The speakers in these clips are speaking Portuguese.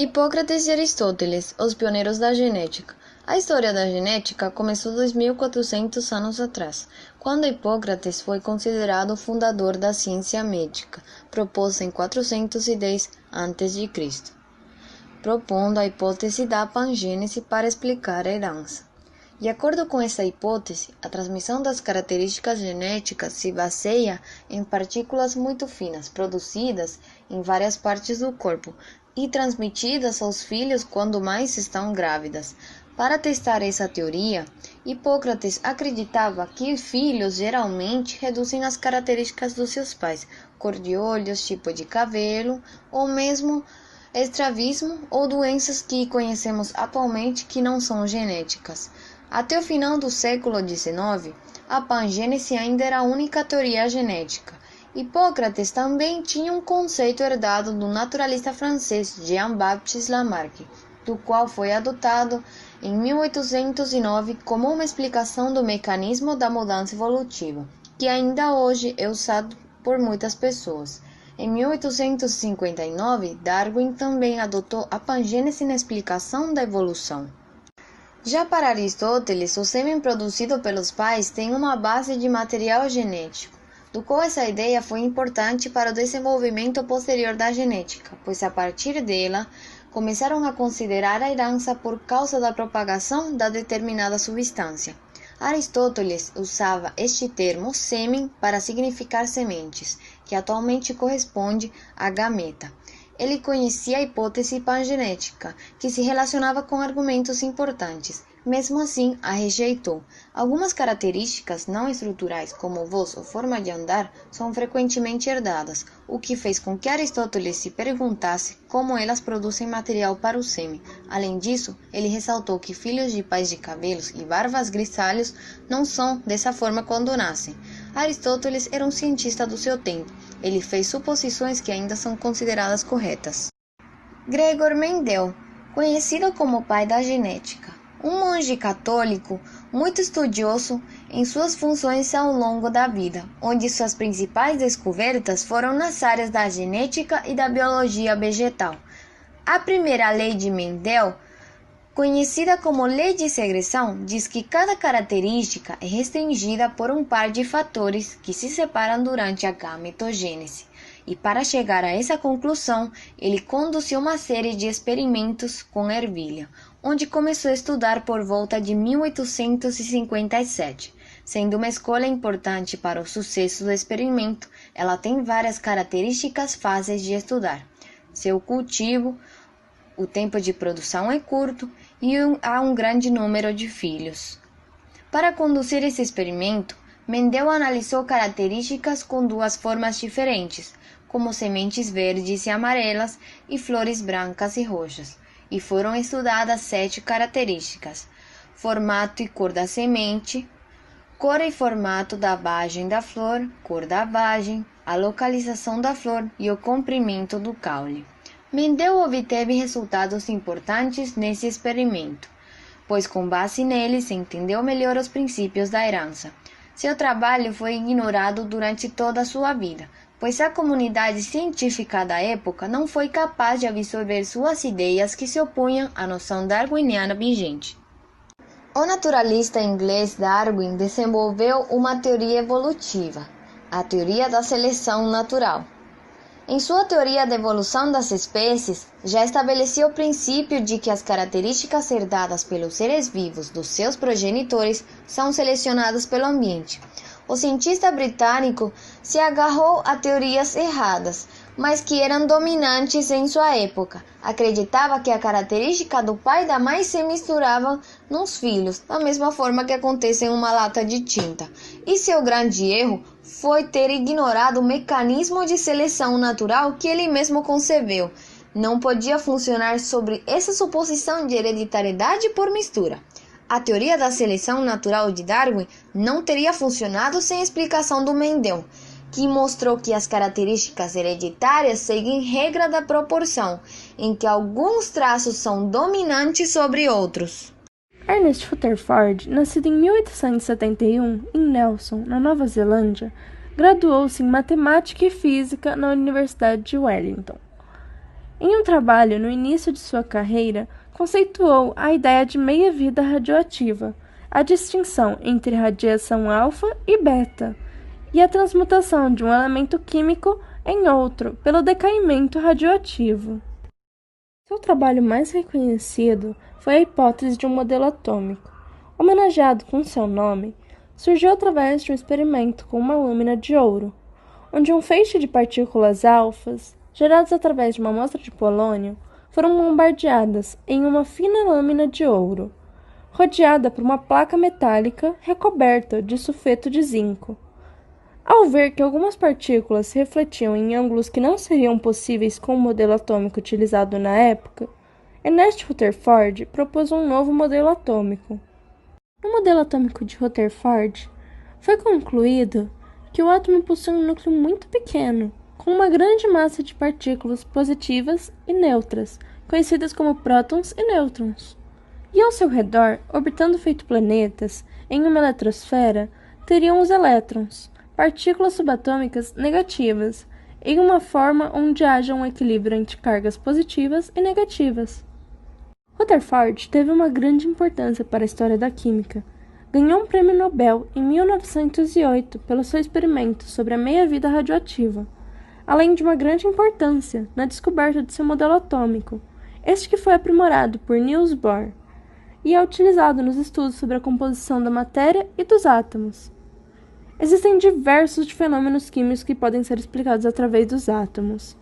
Hipócrates e Aristóteles, os pioneiros da genética. A história da genética começou 2400 anos atrás, quando Hipócrates foi considerado o fundador da ciência médica, proposta em 410 a.C., propondo a hipótese da pangênese para explicar a herança. De acordo com essa hipótese, a transmissão das características genéticas se baseia em partículas muito finas, produzidas em várias partes do corpo e transmitidas aos filhos quando mães estão grávidas. Para testar essa teoria, Hipócrates acreditava que filhos geralmente reduzem as características dos seus pais, cor de olhos, tipo de cabelo, ou mesmo estrabismo ou doenças que conhecemos atualmente que não são genéticas. Até o final do século XIX, a pangênese ainda era a única teoria genética. Hipócrates também tinha um conceito herdado do naturalista francês Jean-Baptiste Lamarck, do qual foi adotado em 1809 como uma explicação do mecanismo da mudança evolutiva, que ainda hoje é usado por muitas pessoas. Em 1859, Darwin também adotou a pangênese na explicação da evolução. Já para Aristóteles, o sêmen produzido pelos pais tem uma base de material genético, do qual essa ideia foi importante para o desenvolvimento posterior da genética, pois a partir dela começaram a considerar a herança por causa da propagação da determinada substância. Aristóteles usava este termo sêmen para significar sementes, que atualmente corresponde a gameta. Ele conhecia a hipótese pangenética, que se relacionava com argumentos importantes. Mesmo assim, a rejeitou. Algumas características não estruturais, como voz ou forma de andar, são frequentemente herdadas, o que fez com que Aristóteles se perguntasse como elas produzem material para o sêmen. Além disso, ele ressaltou que filhos de pais de cabelos e barbas grisalhos não são dessa forma quando nascem. Aristóteles era um cientista do seu tempo. Ele fez suposições que ainda são consideradas corretas. Gregor Mendel, conhecido como o pai da genética. Um monge católico muito estudioso em suas funções ao longo da vida, onde suas principais descobertas foram nas áreas da genética e da biologia vegetal. A primeira lei de Mendel, conhecida como lei de segressão, diz que cada característica é restringida por um par de fatores que se separam durante a gametogênese. E para chegar a essa conclusão, ele conduziu uma série de experimentos com ervilha, onde começou a estudar por volta de 1857. Sendo uma escolha importante para o sucesso do experimento, ela tem várias características fáceis de estudar. Seu cultivo, o tempo de produção é curto e há um grande número de filhos. Para conduzir esse experimento, Mendel analisou características com duas formas diferentes, como sementes verdes e amarelas e flores brancas e roxas, e foram estudadas 7 características: formato e cor da semente, cor e formato da vagem da flor, cor da vagem, a localização da flor e o comprimento do caule. Mendel obteve resultados importantes nesse experimento, pois com base neles entendeu melhor os princípios da herança. Seu trabalho foi ignorado durante toda a sua vida, pois a comunidade científica da época não foi capaz de absorver suas ideias que se opunham à noção darwiniana vigente. O naturalista inglês Darwin desenvolveu uma teoria evolutiva, a teoria da seleção natural. Em sua teoria da evolução das espécies, já estabelecia o princípio de que as características herdadas pelos seres vivos dos seus progenitores são selecionadas pelo ambiente. O cientista britânico se agarrou a teorias erradas, mas que eram dominantes em sua época. Acreditava que a característica do pai e da mãe se misturavam nos filhos, da mesma forma que acontece em uma lata de tinta. E seu grande erro foi ter ignorado o mecanismo de seleção natural que ele mesmo concebeu. Não podia funcionar sobre essa suposição de hereditariedade por mistura. A teoria da seleção natural de Darwin não teria funcionado sem a explicação do Mendel, que mostrou que as características hereditárias seguem regra da proporção, em que alguns traços são dominantes sobre outros. Ernest Rutherford, nascido em 1871 em Nelson, na Nova Zelândia, graduou-se em matemática e física na Universidade de Wellington. Em um trabalho no início de sua carreira, conceituou a ideia de meia-vida radioativa, a distinção entre radiação alfa e beta, e a transmutação de um elemento químico em outro pelo decaimento radioativo. Seu trabalho mais reconhecido foi a hipótese de um modelo atômico. Homenageado com seu nome, surgiu através de um experimento com uma lâmina de ouro, onde um feixe de partículas alfas, geradas através de uma amostra de polônio, foram bombardeadas em uma fina lâmina de ouro, rodeada por uma placa metálica recoberta de sulfeto de zinco. Ao ver que algumas partículas se refletiam em ângulos que não seriam possíveis com o modelo atômico utilizado na época, Ernest Rutherford propôs um novo modelo atômico. No modelo atômico de Rutherford, foi concluído que o átomo possui um núcleo muito pequeno, com uma grande massa de partículas positivas e neutras, conhecidas como prótons e nêutrons. E ao seu redor, orbitando feito planetas, em uma eletrosfera, teriam os elétrons, partículas subatômicas negativas, em uma forma onde haja um equilíbrio entre cargas positivas e negativas. Rutherford teve uma grande importância para a história da química. Ganhou um prêmio Nobel em 1908 pelo seu experimento sobre a meia-vida radioativa, além de uma grande importância na descoberta de seu modelo atômico, este que foi aprimorado por Niels Bohr, e é utilizado nos estudos sobre a composição da matéria e dos átomos. Existem diversos fenômenos químicos que podem ser explicados através dos átomos,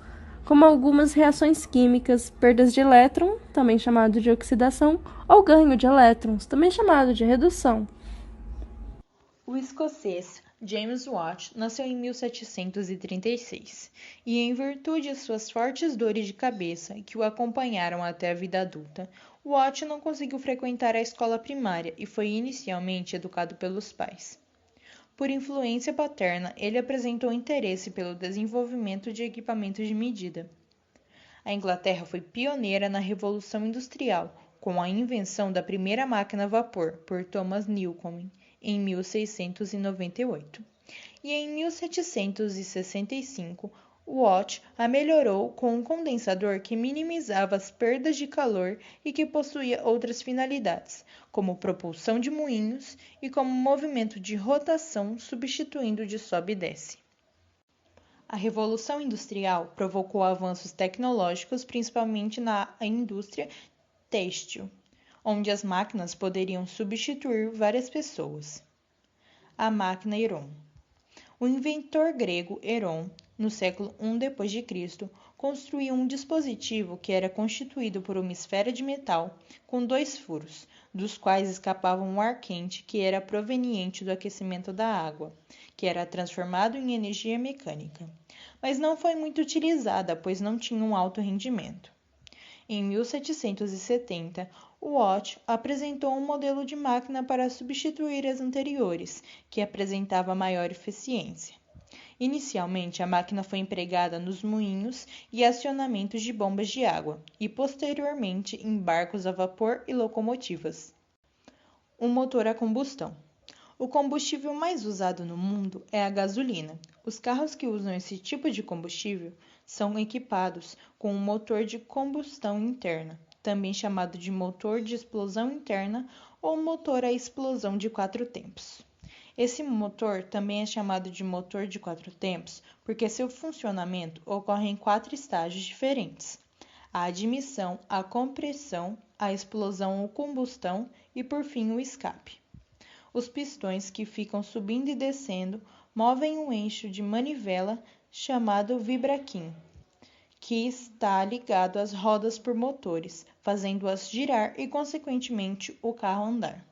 como algumas reações químicas, perdas de elétron, também chamado de oxidação, ou ganho de elétrons, também chamado de redução. O escocês James Watt nasceu em 1736 e, em virtude de suas fortes dores de cabeça que o acompanharam até a vida adulta, Watt não conseguiu frequentar a escola primária e foi inicialmente educado pelos pais. Por influência paterna, ele apresentou interesse pelo desenvolvimento de equipamentos de medida. A Inglaterra foi pioneira na Revolução Industrial, com a invenção da primeira máquina a vapor, por Thomas Newcomen, em 1698. E em 1765, Watt a melhorou com um condensador que minimizava as perdas de calor e que possuía outras finalidades, como propulsão de moinhos e como movimento de rotação substituindo o de sobe e desce. A Revolução Industrial provocou avanços tecnológicos, principalmente na indústria têxtil, onde as máquinas poderiam substituir várias pessoas. A máquina Heron. O inventor grego Heron, no século I d.C., construiu um dispositivo que era constituído por uma esfera de metal com 2 furos, dos quais escapava um ar quente que era proveniente do aquecimento da água, que era transformado em energia mecânica, mas não foi muito utilizada, pois não tinha um alto rendimento. Em 1770, Watt apresentou um modelo de máquina para substituir as anteriores, que apresentava maior eficiência. Inicialmente, a máquina foi empregada nos moinhos e acionamentos de bombas de água, e posteriormente em barcos a vapor e locomotivas. Um motor a combustão. O combustível mais usado no mundo é a gasolina. Os carros que usam esse tipo de combustível são equipados com um motor de combustão interna, também chamado de motor de explosão interna ou motor a explosão de 4 tempos. Esse motor também é chamado de motor de 4 tempos porque seu funcionamento ocorre em 4 estágios diferentes: a admissão, a compressão, a explosão ou combustão e, por fim, o escape. Os pistões que ficam subindo e descendo movem um eixo de manivela chamado vibraquim, que está ligado às rodas por motores, fazendo-as girar e, consequentemente, o carro andar.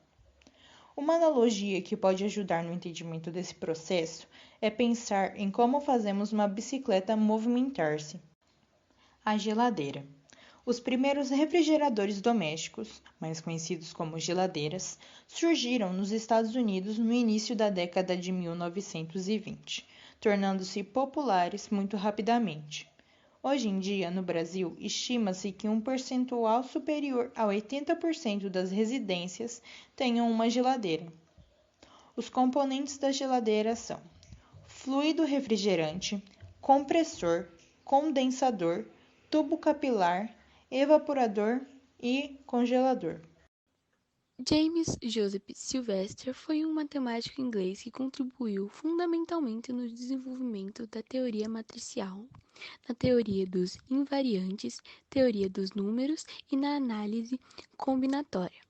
Uma analogia que pode ajudar no entendimento desse processo é pensar em como fazemos uma bicicleta movimentar-se. A geladeira. Os primeiros refrigeradores domésticos, mais conhecidos como geladeiras, surgiram nos Estados Unidos no início da década de 1920, tornando-se populares muito rapidamente. Hoje em dia, no Brasil, estima-se que um percentual superior a 80% das residências tenham uma geladeira. Os componentes da geladeira são fluido refrigerante, compressor, condensador, tubo capilar, evaporador e congelador. James Joseph Sylvester foi um matemático inglês que contribuiu fundamentalmente no desenvolvimento da teoria matricial, na teoria dos invariantes, teoria dos números e na análise combinatória.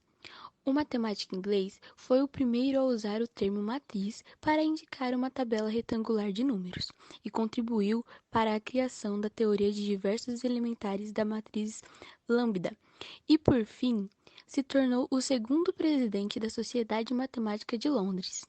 O matemático inglês foi o primeiro a usar o termo matriz para indicar uma tabela retangular de números e contribuiu para a criação da teoria de diversos elementares da matriz lambda e, por fim, se tornou o segundo presidente da Sociedade Matemática de Londres.